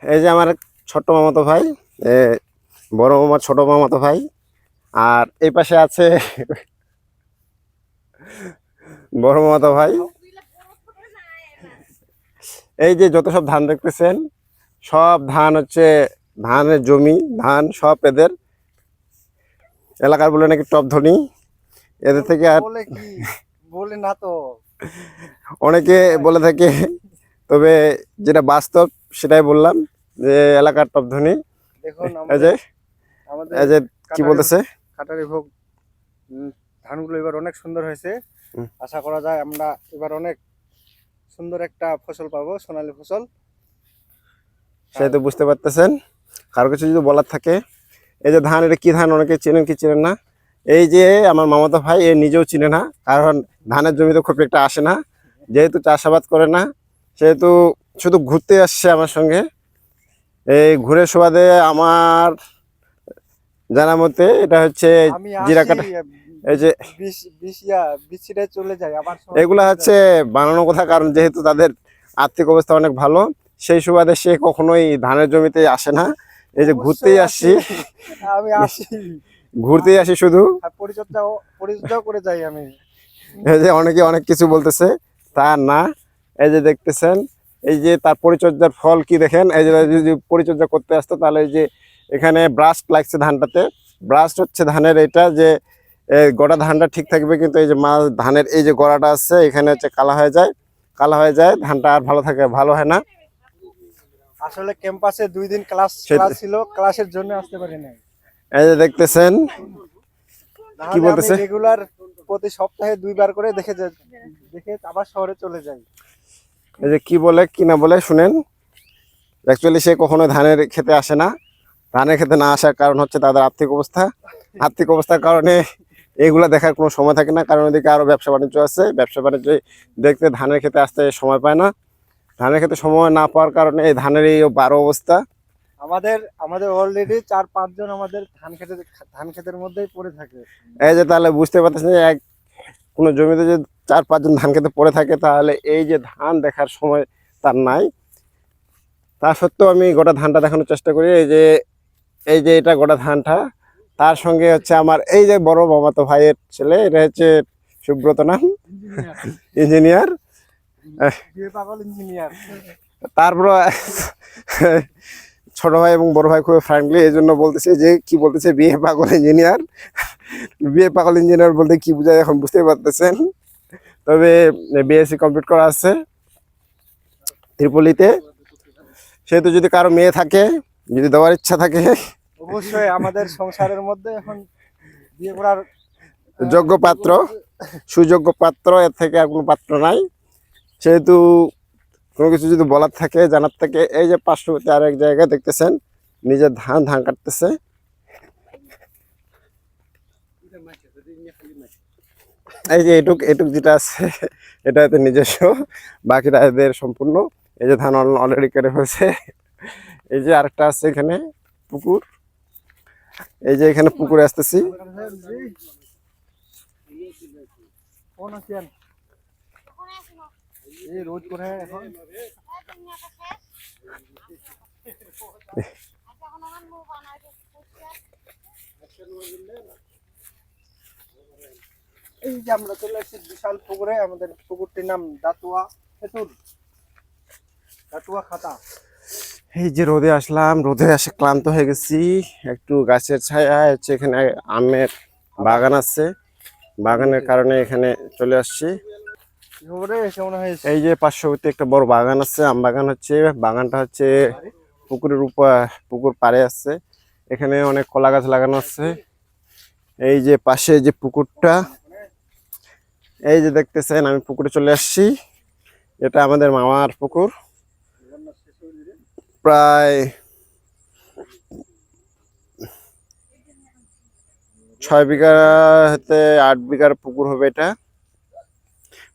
এই যে আমার ছোট মামাতো ভাই, এ বড় মামার ছোট মামাতো ভাই, আর এই পাশে আছে বড় মামাতো ভাই। এই যে যত সব ধান দেখতেছেন, সব ধান হচ্ছে ধানের জমি, ধান সব এদের এলাকার বলে নাকি টপ ধনী। এদের থেকে আর বলে কি বলে না তো, অনেকে বলে থাকে, তবে যেটা বাস্তব সেটাই বললাম যে এলাকার টপ ধনী। দেখুন এই যে আমাদের এই যে কি বলতেছে, কাটারি ভোগ ধানগুলো এবার অনেক সুন্দর হয়েছে। হুম। আশা করা যায় আমরা এবার অনেক সুন্দর একটা ফসল পাবো, সোনালী ফসল। সেই তো বুঝতে পারতেছেন। কারো কিছু যদি বলার থাকে, এই যে ধান, এটা কি ধান অনেকে চেনেন কি চেনেন না। এই যে আমার মামাতো ভাই, এ নিজেও চিনে না, কারণ ধানের জমিতে খুব একটা আসে না, যেহেতু চাষাবাদ করে না, সেহেতু শুধু ঘুরতে আসছে আমার সঙ্গে। এই ঘুরে সুবাদে আমার জানা মতে এটা হচ্ছে আমি জিরাকাটা। এই যে বৃষ্টিটা চলে যায় আবার এগুলা হচ্ছে বানানো কথা, কারণ যেহেতু তাদের আর্থিক অবস্থা অনেক ভালো, সেই সুবাদে সে কখনোই ধানের জমিতে আসে না। এই যে ঘুরতেই আসছি, আমি আসি, ঘুরতেই আসি শুধু। পরিচর্যাও করে যাই আমি। এই যে অনেকে অনেক কিছু বলতেছে, তা না। এই যে দেখতেছেন, এই যে তার পরিচর্যার ফল কি দেখেন। এই যে যদি পরিচর্যা করতে আসতো, তাহলে এই যে এখানে ব্রাস্ট লাগছে ধানটাতে। ব্রাস্ট হচ্ছে ধানের এটা যে গোড়া ধানটা ঠিক থাকবে, কিন্তু এই যে মাছ ধানের এই যে গোড়াটা আছে এখানে হচ্ছে কালা হয়ে যায়, কালা হয়ে যায়, ধানটা আর ভালো থাকে, ভালো হয় না। আসলে ক্যাম্পাসে 2 দিন ক্লাস ছিল, ক্লাসের জন্য আসতে পারি নাই। এই যে দেখতেছেন কি বলতেছে, রেগুলার প্রতি সপ্তাহে 2 বার করে দেখে আবার শহরে চলে যাই। এই যে কি বলে কি না বলে শুনেন। অ্যাকচুয়ালি সে কখনো ধানের খেতে আসে না। ধানের খেতে না আসার কারণ হচ্ছে তাদের আর্থিক অবস্থা। আর্থিক অবস্থার কারণে এগুলা দেখার কোনো সময় থাকে না, কারণ ওদিকে আরো ব্যবসা বাণিজ্য আছে, ব্যবসা বাণিজ্য দেখতে ধানের খেতে আসতে সময় পায় না। ধানের খেতে সময় না পাওয়ার কারণে এই ধানের এই বারো অবস্থা। আমাদের অলরেডি 4-5 জন আমাদের ধান ক্ষেতের মধ্যেই পড়ে থাকে। এই যে তাহলে বুঝতে পারতেছেন, এক কোনো জমিতে যদি 4-5 জন ধান খেতে পড়ে থাকে, তাহলে এই যে ধান দেখার সময় তার নাই। তা সত্ত্বেও আমি গোটা ধানটা দেখানোর চেষ্টা করি। এই যে এটা গোটা ধানটা, তার সঙ্গে হচ্ছে আমার এই যে বড় মামাতো ভাইয়ের ছেলে, এটা হচ্ছে সুব্রত নাম, ইঞ্জিনিয়ার। তারপর ছোট ভাই এবং বড় ভাই খুব ফ্র্যাঙ্কলি এই জন্য বলতেছে যে কি বলতেছে, বিয়ে পাগল ইঞ্জিনিয়ার। বিয়ে পাগল ইঞ্জিনিয়ার বলতে কি বোঝায় এখন বুঝতে পারতেছেন। তবে বিএসসি কমপ্লিট করা আছে ত্রিপলিতে। সেহেতু যদি কারো মেয়ে থাকে, যদি দেওয়ার ইচ্ছা থাকে, অবশ্যই আমাদের সংসারের মধ্যে এখন বিয়ে করার যোগ্য পাত্র, সুযোগ্য পাত্র, এর থেকে আর কোনো পাত্র নাই। সেহেতু কোনো কিছু যদি বলার থাকে, জানার থাকে, এই যে পার্শ্ববর্তী আর এক জায়গায় দেখতেছেন নিজের ধান কাটতেছে। এই যে এটুক যেটা আছে এটা এতে নিজস্ব, বাকিটা এদের সম্পূর্ণ। এই যে ধান অলরেডি কেটে ফেলছে। এই যে আরেকটা আছে এখানে পুকুর, এই যে এখানে পুকুরে আসতেছি। রোজ করে এখন এই যে আমরা চলে আসছি বিশাল পুকুরে। আমাদের পুকুরটির নাম দাতুয়া খাতা। এই যে রোদে আসলাম, রোদে এসে ক্লান্ত হয়ে গেছি। একটু গাছের ছায়া হচ্ছে, এখানে আমের বাগান আছে, বাগানের কারণে এখানে চলে আসছি। এই যে পার্শ্ববর্তী একটা বড় বাগান আছে, আম বাগান হচ্ছে। বাগানটা হচ্ছে পুকুরের উপর, পুকুর পাড়ে আছে। এখানে অনেক কলা গাছ লাগানো আছে। এই যে পাশে যে পুকুরটা, এই যে দেখতেছেন আমি পুকুরে চলে আসছি। এটা আমাদের মামার পুকুর। প্রায় 6 বিঘা হতে 8 বিঘার পুকুর হবে এটা।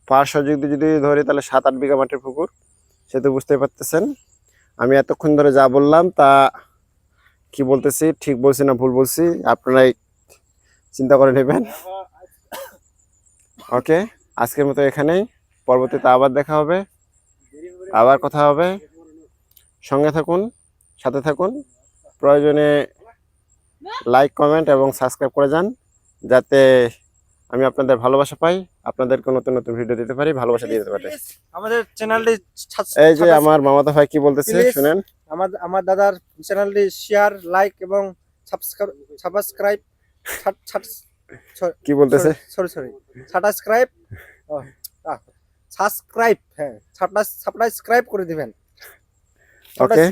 পার্শ্ব যদি ধরি তাহলে 7-8 বিঘা মাটির পুকুর। সে তো বুঝতে পারতেছেন আমি এতক্ষণ ধরে যা বললাম তা কি বলতেছি, ঠিক বলছি না ভুল বলছি, আপনারাই চিন্তা করে নেবেন। ওকে, আজকের মতো এখানেই। পরবর্তীতে আবার দেখা হবে, আবার কথা হবে। সঙ্গে থাকুন, সাথে থাকুন। প্রয়োজনে লাইক, কমেন্ট এবং সাবস্ক্রাইব করে যান, যাতে আমি আপনাদের ভালোবাসা পাই, আপনাদেরকে নতুন নতুন ভিডিও দিতে পারি, ভালোবাসা দিয়ে দিতে পারি। আমাদের চ্যানেলটি এই যে আমার মামাতো ভাই কি বলতেছে Please. শুনেন। আমার দাদার চ্যানেলটি শেয়ার, লাইক এবং সাবস্ক্রাইব কি বলতেছে? সরি সাবস্ক্রাইব সাবস্ক্রাইব, হ্যাঁ সাবস্ক্রাইব করে দিবেন। ওকে।